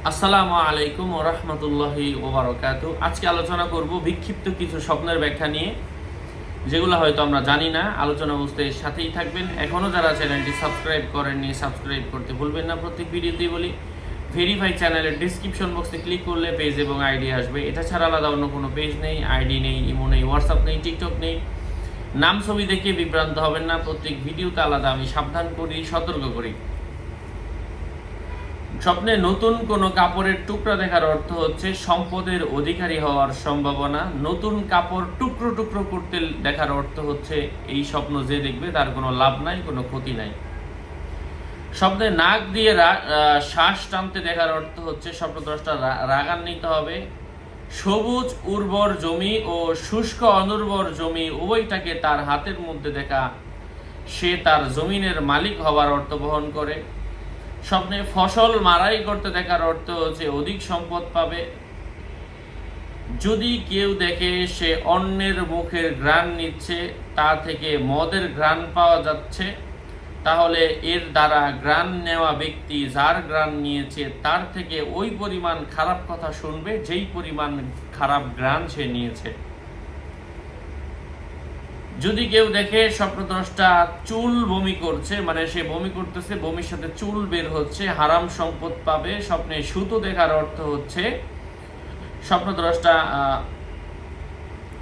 আসসালামু আলাইকুম ওয়া রাহমাতুল্লাহি ওয়া বারাকাতুহু। আজকে আলোচনা করব বিক্ষিপ্ত কিছু স্বপ্নের ব্যাখ্যা নিয়ে, যেগুলো হয়তো আমরা জানি না। আলোচনা বুঝতে সাথেই থাকবেন। এখনও যারা চ্যানেলটি সাবস্ক্রাইব করেননি, সাবস্ক্রাইব করতে ভুলবেন না। প্রত্যেক ভিডিওতেই বলি, ভেরিফাই চ্যানেলের ডিসক্রিপশন বক্সে ক্লিক করলে পেজ এবং আইডি আসবে। এটা ছাড়া আলাদা অন্য কোনো পেজ নেই, আইডি নেই, ইমো নেই, হোয়াটসঅ্যাপ নেই, টিকটক নেই। নাম ছবি দেখে বিভ্রান্ত হবেন না। প্রত্যেক ভিডিওতে আলাদা আমি সাবধান করি, সতর্ক করি। স্বপ্নে নতুন কোনো কাপড়ের টুকরা দেখার অর্থ হচ্ছে সম্পদের অধিকারী হওয়ার সম্ভাবনা। নতুন কাপড় টুকরো টুকরো করতে দেখার অর্থ হচ্ছে এই স্বপ্ন যে দেখবে তার কোনো লাভ নাই, কোনো ক্ষতি নাই। স্বপ্নে নাক দিয়ে শ্বাস টানতে দেখার অর্থ হচ্ছে স্বপ্নদ্রষ্টা রাগান্বিত হবে। সবুজ উর্বর জমি ও শুষ্ক অনুর্বর জমি উভয়টাকে তার হাতের মধ্যে দেখা সে তার জমিনের মালিক হওয়ার অর্থ বহন করে। স্বপ্নে ফসল মারাই করতে দেখার অর্থ হচ্ছে অধিক সম্পদ পাবে। যদি কেউ দেখে সে অন্যের মুখের ঘ্রাণ নিচ্ছে, তা থেকে মদের ঘ্রাণ পাওয়া যাচ্ছে, তাহলে এর দ্বারা ঘ্রাণ নেওয়া ব্যক্তি যার ঘ্রাণ নিয়েছে তার থেকে ওই পরিমাণ খারাপ কথা শুনবে যেই পরিমাণ খারাপ ঘ্রাণ সে নিয়েছে। যদি কেউ দেখে স্বপ্নদ্রষ্টা চুল বমি করছে, মানে সে বমি করতেছে, বমির সাথে চুল বের হচ্ছে, হারাম সম্পদ পাবে। স্বপ্নে সুতো দেখার অর্থ হচ্ছে স্বপ্নদ্রষ্টা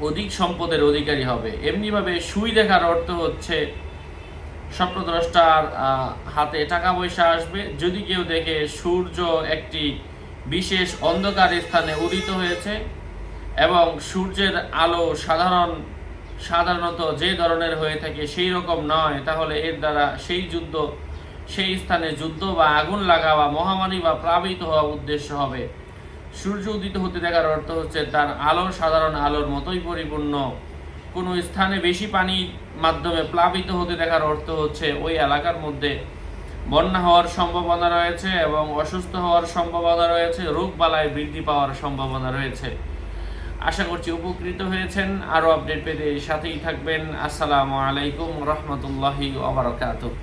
অধিক সম্পদের অধিকারী হবে। এমনিভাবে সুই দেখার অর্থ হচ্ছে স্বপ্নদ্রষ্টার হাতে টাকা পয়সা আসবে। যদি কেউ দেখে সূর্য একটি বিশেষ অন্ধকার স্থানে উদিত হয়েছে এবং সূর্যের আলো সাধারণত যে ধরনের হয়ে থাকে সেই রকম নয়, তাহলে এর দ্বারা সেই স্থানে যুদ্ধ বা আগুন লাগা বা মহামারী বা প্লাবিত হওয়া উদ্দেশ্য হবে। সূর্য উদিত হতে দেখার অর্থ হচ্ছে তার আলো সাধারণ আলোর মতোই পরিপূর্ণ। কোনো স্থানে বেশি পানির মাধ্যমে প্লাবিত হতে দেখার অর্থ হচ্ছে ওই এলাকার মধ্যে বন্যা হওয়ার সম্ভাবনা রয়েছে এবং অসুস্থ হওয়ার সম্ভাবনা রয়েছে, রোগ বালাই বৃদ্ধি পাওয়ার সম্ভাবনা রয়েছে। আশা করছি উপকৃত হয়েছেন। আরও আপডেট পেতে সাথেই থাকবেন। আসসালামু আলাইকুম রহমতুল্লাহি ওয়া বারাকাতুহু।